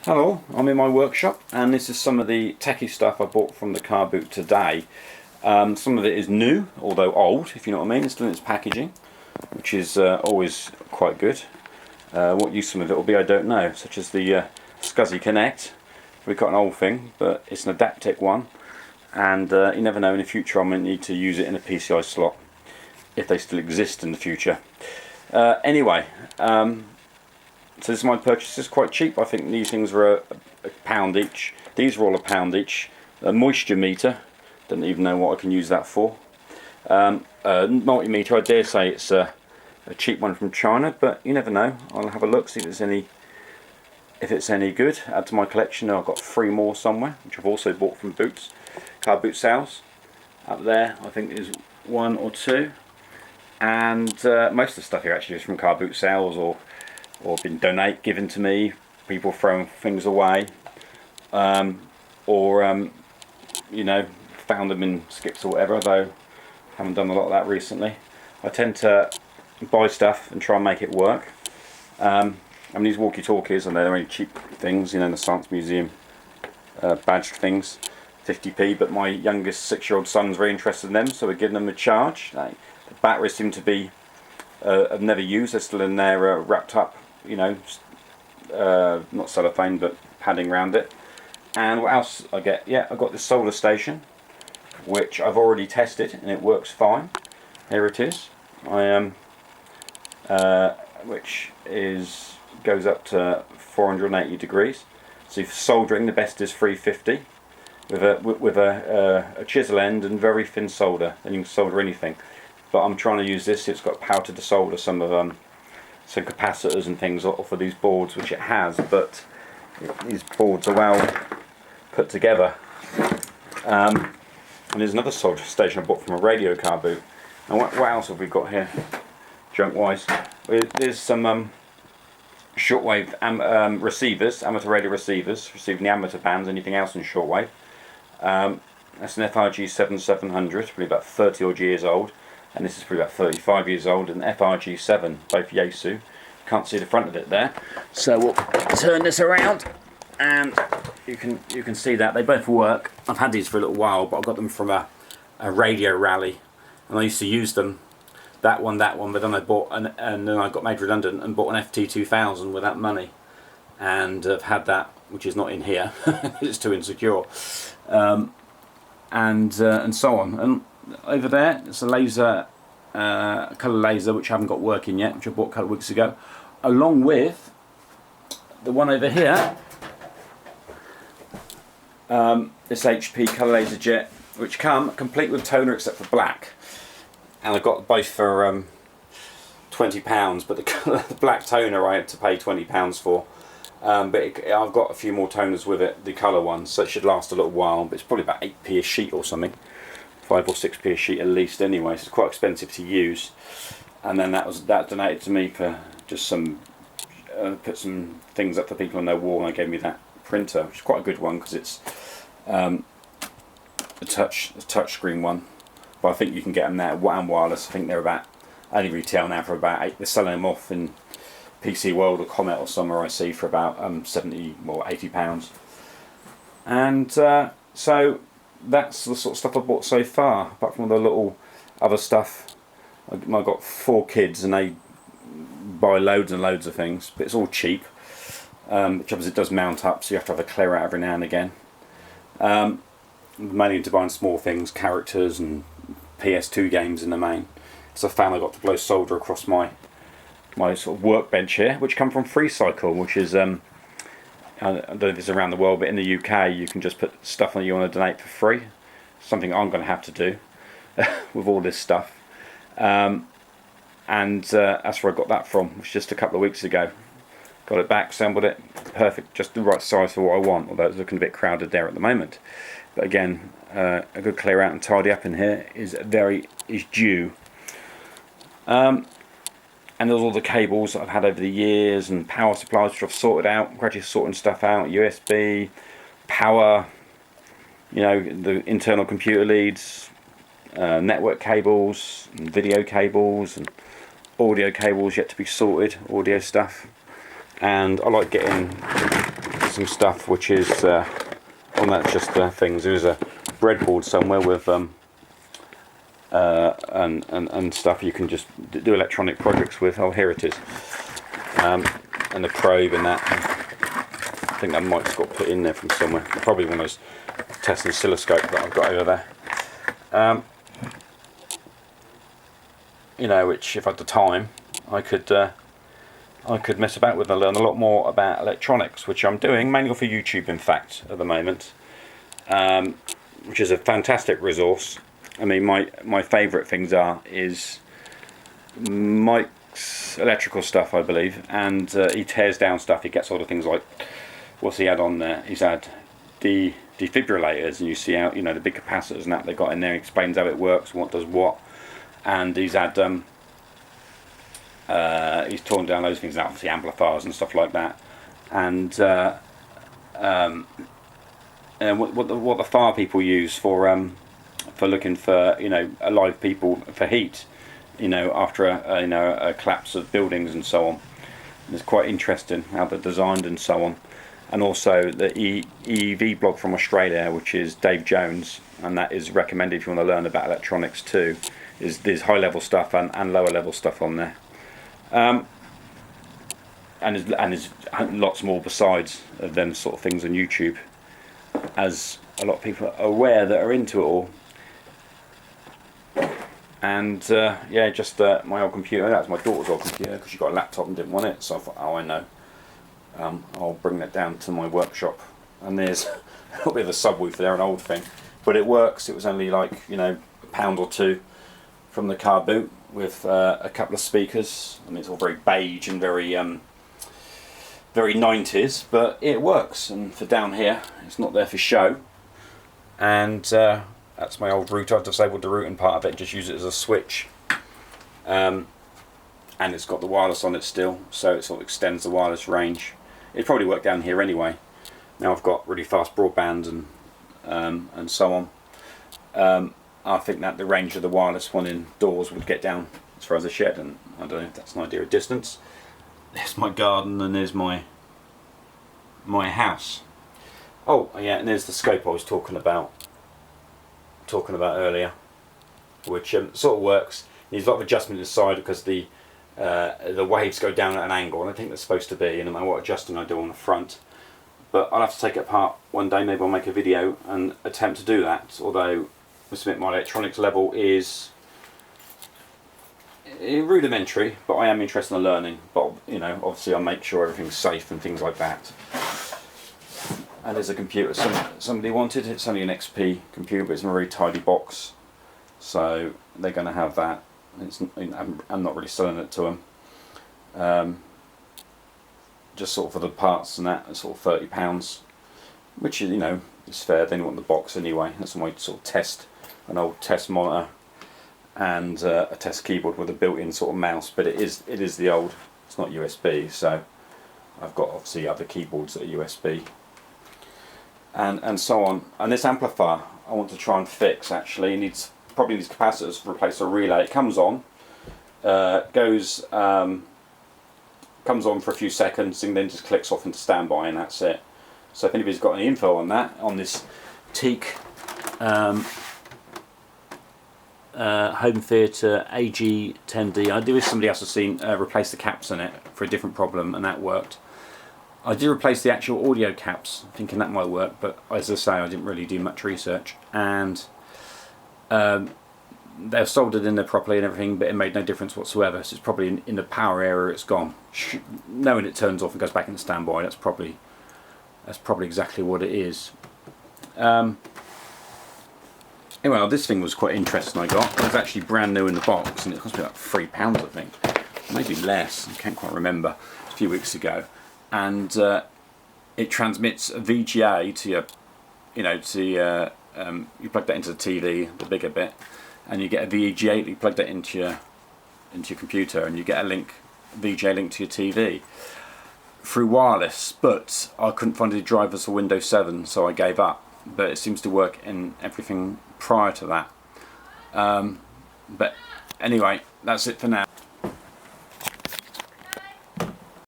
Hello, I'm in my workshop and this is some of the techie stuff I bought from the car boot today. Some of it is new, although old, if you know what I mean. It's still in its packaging, which is always quite good. What use some of it will be, I don't know, such as the SCSI Connect. We've got an old thing, but it's an Adaptec one, and you never know, in the future I might need to use it in a PCI slot, if they still exist in the future. Anyway, so this is my purchase. It's quite cheap. I think these things were a pound each. These are all a pound each. A moisture meter, don't even know what I can use that for. A multimeter, I dare say it's a cheap one from China, but you never know. I'll have a look, see if it's any good. Add to my collection. I've got 3 more somewhere, which I've also bought from Boots, car boot sales. Up there, I think there's 1 or 2, and most of the stuff here actually is from car boot sales or been given to me. People throwing things away, or you know, found them in skips or whatever. Though I haven't done a lot of that recently. I tend to buy stuff and try and make it work. I mean, these walkie-talkies, and they're only cheap things, you know, in the Science Museum badged things, 50p. But my youngest 6-year-old son's very interested in them, so we're giving them a charge. The batteries seem to be I've never used. They're still in there, wrapped up, you know, not cellophane but padding around it. And what else I get? Yeah, I got this solar station, which I've already tested and it works fine. Here it is. Which goes up to 480 degrees. So for soldering, the best is 350 with a chisel end and very thin solder. Then you can solder anything. But I'm trying to use this. It's got power to desolder some of some capacitors and things off of these boards, which it has. But these boards are well put together. And there's another solder station I bought from a radio car boot. And what else have we got here, junk-wise? There's some shortwave receivers, amateur radio receivers, receiving the amateur bands, anything else in shortwave. That's an FRG 7700, probably about 30 odd years old. And this is probably about 35 years old, and FRG7, both Yaesu. Can't see the front of it there, so we'll turn this around, and you can see that they both work. I've had these for a little while, but I got them from a radio rally, and I used to use them. That one, but then I bought and then I got made redundant and bought an FT2000 with that money, and I've had that, which is not in here. It's too insecure, and so on. And over there, it's a laser, colour laser, which I haven't got working yet, which I bought a couple of weeks ago, along with the one over here, this HP colour laser jet, which come complete with toner except for black. And I got both for £20, but the black toner I had to pay £20 for. But I've got a few more toners with it, the colour ones, so it should last a little while. But it's probably about 8p a sheet or something. 5 or 6p a sheet at least anyway, so it's quite expensive to use. And then that donated to me for just some put some things up for people on their wall, and they gave me that printer, which is quite a good one because it's a touch screen one. But I think you can get them there and wireless. I think they're about, only retail now for about 8. They're selling them off in PC World or Comet or somewhere I see for about 70 or 80 pounds. And so that's the sort of stuff I bought so far, apart from the little other stuff. I've got 4 kids and they buy loads and loads of things, but it's all cheap. The trouble is it does mount up, so you have to have a clear out every now and again. Mainly into buying small things, characters and PS2 games in the main. So I found I got to blow solder across my sort of workbench here, which come from FreeCycle, which is I don't know if it's around the world, but in the UK you can just put stuff on you want to donate for free. Something I'm going to have to do with all this stuff. And that's where I got that from, which was just a couple of weeks ago. Got it back, assembled it, perfect, just the right size for what I want, although it's looking a bit crowded there at the moment. But again, a good clear out and tidy up in here is due. And there's all the cables that I've had over the years and power supplies which I've sorted out, gradually sorting stuff out, USB, power, you know, the internal computer leads, network cables, and video cables, and audio cables yet to be sorted, audio stuff. And I like getting some stuff which is, well, that's just things. There is a breadboard somewhere with and stuff you can just do electronic projects with. Oh, here it is. And the probe and that. I think that mic's got put in there from somewhere. Probably one of those test and oscilloscope that I've got over there. You know, which if I had the time, I could mess about with and learn a lot more about electronics, which I'm doing mainly for YouTube, in fact, at the moment, which is a fantastic resource. I mean, my favourite things is Mike's electrical stuff, I believe, and he tears down stuff. He gets all the things like, what's he had on there? He's had defibrillators, and you see how, you know, the big capacitors and that they got in there. He explains how it works, what does what, and he's had he's torn down those things, obviously amplifiers and stuff like that, and what the fire people use for looking for, you know, alive people for heat, you know, after a collapse of buildings and so on. And it's quite interesting how they're designed and so on. And also the EV blog from Australia, which is Dave Jones, and that is recommended if you want to learn about electronics too. There's high level stuff and lower level stuff on there. And there's lots more besides of them sort of things on YouTube, as a lot of people are aware that are into it all. And yeah, just my old computer. That's my daughter's old computer because she got a laptop and didn't want it, so I thought, oh, I know, I'll bring that down to my workshop. And there's a little bit of a subwoofer there, an old thing, but it works. It was only like, you know, £1 or £2 from the car boot, with a couple of speakers. I mean, it's all very beige and very 90s, but it works. And for down here, it's not there for show. And that's my old router. I've disabled the routing part of it, just use it as a switch. And it's got the wireless on it still, so it sort of extends the wireless range. It'd probably work down here anyway. Now I've got really fast broadband and so on. I think that the range of the wireless one indoors would get down as far as the shed, and I don't know if that's an idea of distance. There's my garden and there's my house. Oh yeah, and there's the scope I was talking about earlier, which sort of works. Needs a lot of adjustment inside because the waves go down at an angle, and I think they're supposed to be, and no matter what adjusting I do on the front. But I'll have to take it apart one day. Maybe I'll make a video and attempt to do that, although I must admit my electronics level is rudimentary, but I am interested in learning. But you know, obviously I'll make sure everything's safe and things like that. And there's a computer somebody wanted. It's only an XP computer, but it's in a very tidy box, so they're going to have that. I'm not really selling it to them. Just sort of for the parts and that, it's sort of £30, which is, you know, is fair. They want the box anyway. That's my sort of test, an old test monitor, and a test keyboard with a built-in sort of mouse. But it is the old. It's not USB, so I've got obviously other keyboards that are USB, and so on. And this amplifier I want to try and fix. Actually, it probably needs capacitors to replace a relay. It comes on, comes on for a few seconds, and then just clicks off into standby, and that's it. So if anybody's got any info on that, on this teak home theatre AG10D, I do wish somebody else has seen replace the caps on it for a different problem, and that worked. I did replace the actual audio caps, thinking that might work, but as I say, I didn't really do much research, and they're soldered in there properly and everything, but it made no difference whatsoever. So it's probably in the power area it's gone. Knowing it turns off and goes back into standby, that's probably exactly what it is. Anyway, this thing was quite interesting. I got it was actually brand new in the box, and it cost me like £3, I think, maybe less. I can't quite remember. A few weeks ago, and it transmits a VGA to your, you know, to you plug that into the TV, the bigger bit, and you get a VGA. You plug that into your computer, and you get a VGA link to your TV through wireless. But I couldn't find any drivers for Windows 7, so I gave up. But it seems to work in everything prior to that. But anyway, that's it for now.